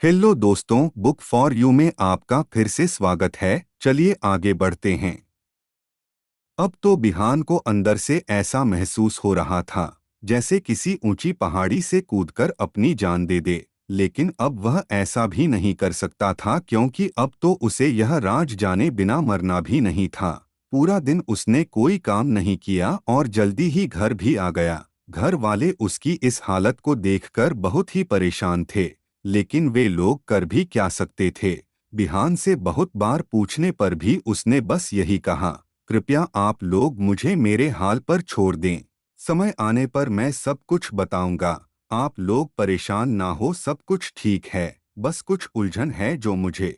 Hello दोस्तों, book for you में आपका फिर से स्वागत है। चलिए आगे बढ़ते हैं। अब तो बिहान को अंदर से ऐसा महसूस हो रहा था जैसे किसी ऊंची पहाड़ी से कूदकर अपनी जान दे दे। लेकिन अब वह ऐसा भी नहीं कर सकता था क्योंकि अब तो उसे यह राज जाने बिना मरना भी नहीं था। पूरा दिन उसने कोई काम नहीं किया और जल्दी ही घर भी आ गया। घर वाले उसकी इस हालत को देखकर बहुत ही परेशान थे, लेकिन वे लोग कर भी क्या सकते थे। बिहान से बहुत बार पूछने पर भी उसने बस यही कहा, कृपया आप लोग मुझे मेरे हाल पर छोड़ दें। समय आने पर मैं सब कुछ बताऊंगा। आप लोग परेशान ना हो, सब कुछ ठीक है। बस कुछ उलझन है जो मुझे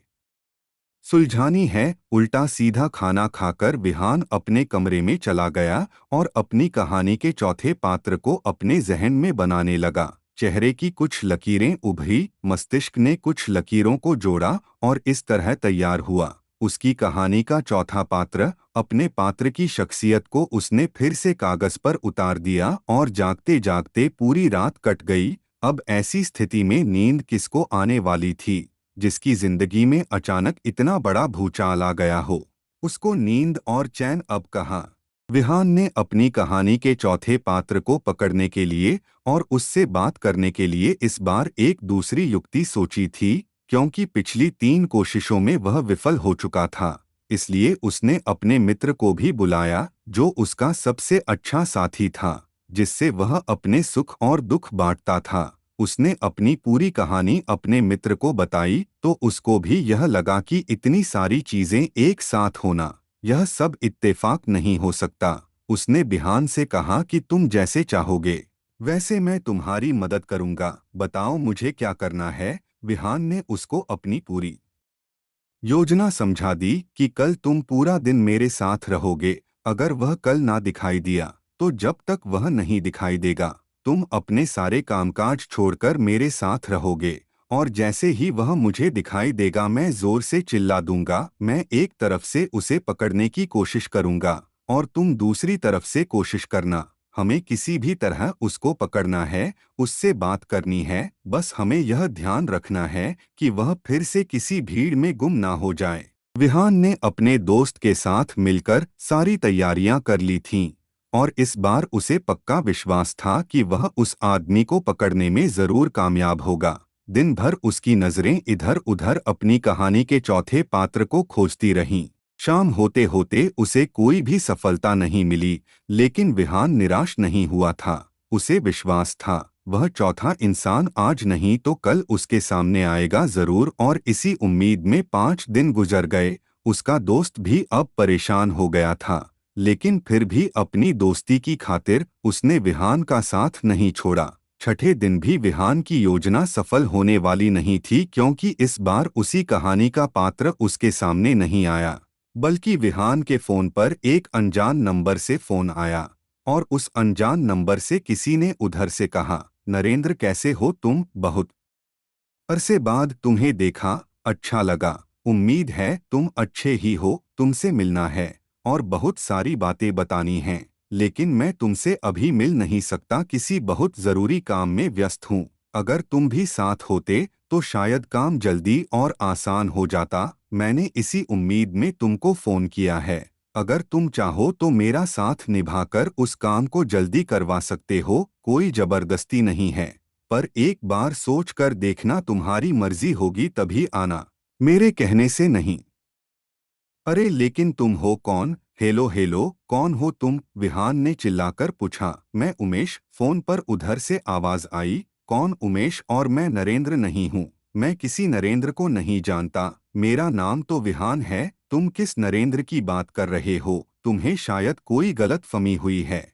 सुलझानी है। उल्टा सीधा खाना खाकर विहान अपने कमरे में चला गया और अपनी कहानी के चौथे पात्र को अपने जहन में बनाने लगा। चेहरे की कुछ लकीरें उभरी, मस्तिष्क ने कुछ लकीरों को जोड़ा और इस तरह तैयार हुआ उसकी कहानी का चौथा पात्र। अपने पात्र की शख्सियत को उसने फिर से कागज पर उतार दिया और जागते जागते पूरी रात कट गई। अब ऐसी स्थिति में नींद किसको आने वाली थी जिसकी जिंदगी में अचानक इतना बड़ा भूचाल आ गया हो। उसको नींद और चैन अब कहाँ। विहान ने अपनी कहानी के चौथे पात्र को पकड़ने के लिए और उससे बात करने के लिए इस बार एक दूसरी युक्ति सोची थी, क्योंकि पिछली 3 कोशिशों में वह विफल हो चुका था। इसलिए उसने अपने मित्र को भी बुलाया, जो उसका सबसे अच्छा साथी था, जिससे वह अपने सुख और दुख बांटता था। उसने अपनी पूरी कहानी अपने मित्र को बताई तो उसको भी यह लगा कि इतनी सारी चीजें एक साथ होना, यह सब इत्तेफाक नहीं हो सकता। उसने बिहान से कहा कि तुम जैसे चाहोगे वैसे मैं तुम्हारी मदद करूंगा, बताओ मुझे क्या करना है। विहान ने उसको अपनी पूरी योजना समझा दी कि कल तुम पूरा दिन मेरे साथ रहोगे। अगर वह कल ना दिखाई दिया तो जब तक वह नहीं दिखाई देगा तुम अपने सारे कामकाज छोड़कर मेरे साथ रहोगे। और जैसे ही वह मुझे दिखाई देगा मैं जोर से चिल्ला दूंगा। मैं एक तरफ से उसे पकड़ने की कोशिश करूंगा और तुम दूसरी तरफ से कोशिश करना। हमें किसी भी तरह उसको पकड़ना है, उससे बात करनी है। बस हमें यह ध्यान रखना है कि वह फिर से किसी भीड़ में गुम ना हो जाए। विहान ने अपने दोस्त के साथ मिलकर सारी तैयारियां कर ली थीं और इस बार उसे पक्का विश्वास था कि वह उस आदमी को पकड़ने में जरूर कामयाब होगा। दिन भर उसकी नजरें इधर उधर अपनी कहानी के चौथे पात्र को खोजती रहीं। शाम होते होते उसे कोई भी सफलता नहीं मिली, लेकिन विहान निराश नहीं हुआ था। उसे विश्वास था वह चौथा इंसान आज नहीं तो कल उसके सामने आएगा जरूर। और इसी उम्मीद में 5 दिन गुजर गए। उसका दोस्त भी अब परेशान हो गया था, लेकिन फिर भी अपनी दोस्ती की खातिर उसने विहान का साथ नहीं छोड़ा। छठे दिन भी विहान की योजना सफल होने वाली नहीं थी, क्योंकि इस बार उसी कहानी का पात्र उसके सामने नहीं आया, बल्कि विहान के फोन पर एक अनजान नंबर से फोन आया। और उस अनजान नंबर से किसी ने उधर से कहा, नरेंद्र कैसे हो तुम, बहुत अरसे बाद तुम्हें देखा, अच्छा लगा। उम्मीद है तुम अच्छे ही हो। तुमसे मिलना है और बहुत सारी बातें बतानी हैं, लेकिन मैं तुमसे अभी मिल नहीं सकता, किसी बहुत जरूरी काम में व्यस्त हूँ। अगर तुम भी साथ होते तो शायद काम जल्दी और आसान हो जाता। मैंने इसी उम्मीद में तुमको फोन किया है। अगर तुम चाहो तो मेरा साथ निभाकर उस काम को जल्दी करवा सकते हो, कोई जबरदस्ती नहीं है। पर एक बार सोच कर देखना, तुम्हारी मर्जी होगी तभी आना, मेरे कहने से नहीं। अरे लेकिन तुम हो कौन? हेलो हेलो, कौन हो तुम? विहान ने चिल्लाकर पूछा। मैं उमेश। फोन पर उधर से आवाज आई। कौन उमेश? और मैं नरेंद्र नहीं हूँ। मैं किसी नरेंद्र को नहीं जानता। मेरा नाम तो विहान है। तुम किस नरेंद्र की बात कर रहे हो? तुम्हें शायद कोई गलतफहमी हुई है।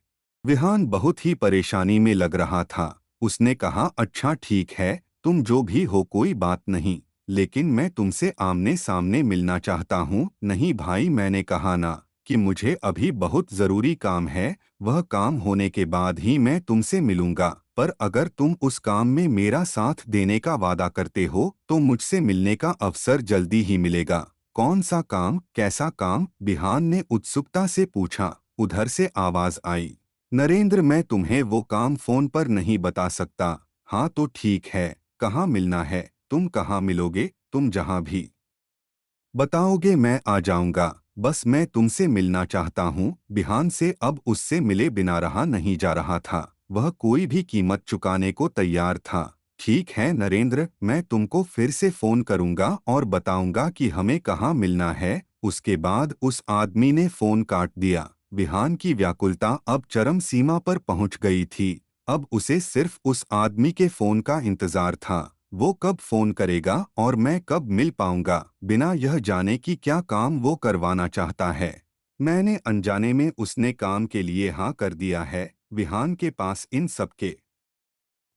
विहान बहुत ही परेशानी में लग रहा था। उसने कहा, अच्छा ठीक है, तुम जो भी हो कोई बात नहीं, लेकिन मैं तुमसे आमने सामने मिलना चाहता हूँ। नहीं भाई, मैंने कहा ना कि मुझे अभी बहुत ज़रूरी काम है। वह काम होने के बाद ही मैं तुमसे मिलूंगा। पर अगर तुम उस काम में मेरा साथ देने का वादा करते हो तो मुझसे मिलने का अवसर जल्दी ही मिलेगा। कौन सा काम, कैसा काम? बिहान ने उत्सुकता से पूछा। उधर से आवाज आई, नरेंद्र मैं तुम्हें वो काम फोन पर नहीं बता सकता। हाँ तो ठीक है, कहाँ मिलना है? तुम कहाँ मिलोगे? तुम जहाँ भी बताओगे मैं आ जाऊंगा। बस मैं तुमसे मिलना चाहता हूँ। बिहान से अब उससे मिले बिना रहा नहीं जा रहा था। वह कोई भी कीमत चुकाने को तैयार था। ठीक है नरेंद्र, मैं तुमको फिर से फोन करूंगा और बताऊंगा कि हमें कहाँ मिलना है। उसके बाद उस आदमी ने फोन काट दिया। विहान की व्याकुलता अब चरम सीमा पर पहुंच गई थी। अब उसे सिर्फ उस आदमी के फोन का इंतजार था। वो कब फोन करेगा और मैं कब मिल पाऊंगा, बिना यह जाने कि क्या काम वो करवाना चाहता है। मैंने अनजाने में उसने काम के लिए हाँ कर दिया है। विहान के पास इन सब के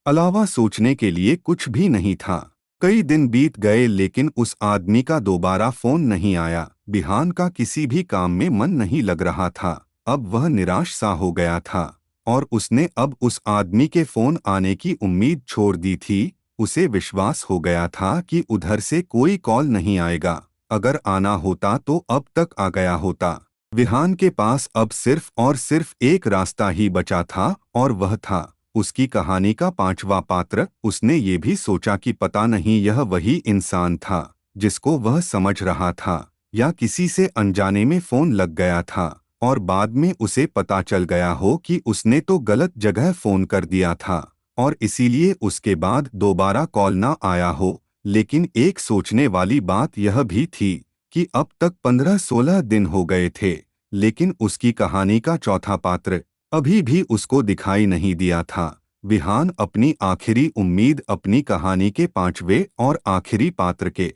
अलावा सोचने के लिए कुछ भी नहीं था। कई दिन बीत गए लेकिन उस आदमी का दोबारा फोन नहीं आया। बिहान का किसी भी काम में मन नहीं लग रहा था। अब वह निराश सा हो गया था और उसने अब उस आदमी के फोन आने की उम्मीद छोड़ दी थी। उसे विश्वास हो गया था कि उधर से कोई कॉल नहीं आएगा। अगर आना होता तो अब तक आ गया होता। विहान के पास अब सिर्फ और सिर्फ एक रास्ता ही बचा था और वह था उसकी कहानी का पांचवा पात्र। उसने ये भी सोचा कि पता नहीं यह वही इंसान था जिसको वह समझ रहा था, या किसी से अनजाने में फोन लग गया था और बाद में उसे पता चल गया हो कि उसने तो गलत जगह फोन कर दिया था और इसीलिए उसके बाद दोबारा कॉल ना आया हो। लेकिन एक सोचने वाली बात यह भी थी कि अब तक 15-16 दिन हो गए थे, लेकिन उसकी कहानी का चौथा पात्र अभी भी उसको दिखाई नहीं दिया था। विहान अपनी आखिरी उम्मीद अपनी कहानी के पांचवें और आखिरी पात्र के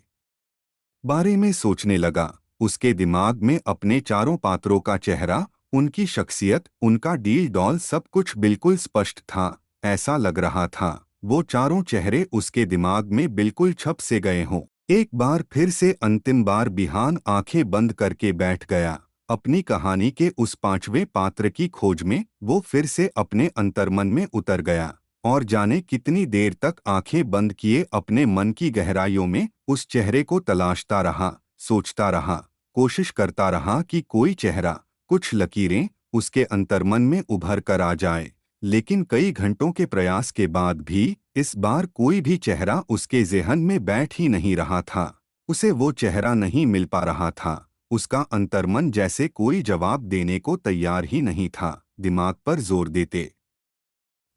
बारे में सोचने लगा। उसके दिमाग में अपने चारों पात्रों का चेहरा, उनकी शख्सियत, उनका डील डॉल सब कुछ बिल्कुल स्पष्ट था। ऐसा लग रहा था वो चारों चेहरे उसके दिमाग में बिल्कुल छप से गए हों। एक बार फिर से अंतिम बार बिहान आंखें बंद करके बैठ गया। अपनी कहानी के उस पांचवें पात्र की खोज में वो फिर से अपने अंतर्मन में उतर गया और जाने कितनी देर तक आंखें बंद किए अपने मन की गहराइयों में उस चेहरे को तलाशता रहा, सोचता रहा, कोशिश करता रहा कि कोई चेहरा, कुछ लकीरें उसके अंतर्मन में उभर कर आ जाए। लेकिन कई घंटों के प्रयास के बाद भी इस बार कोई भी चेहरा उसके ज़हन में बैठ ही नहीं रहा था। उसे वो चेहरा नहीं मिल पा रहा था। उसका अंतर्मन जैसे कोई जवाब देने को तैयार ही नहीं था। दिमाग पर जोर देते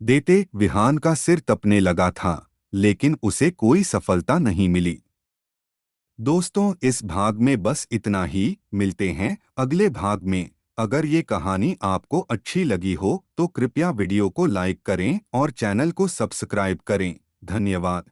देते विहान का सिर तपने लगा था, लेकिन उसे कोई सफलता नहीं मिली। दोस्तों, इस भाग में बस इतना ही। मिलते हैं अगले भाग में। अगर ये कहानी आपको अच्छी लगी हो तो कृपया वीडियो को लाइक करें और चैनल को सब्सक्राइब करें। धन्यवाद।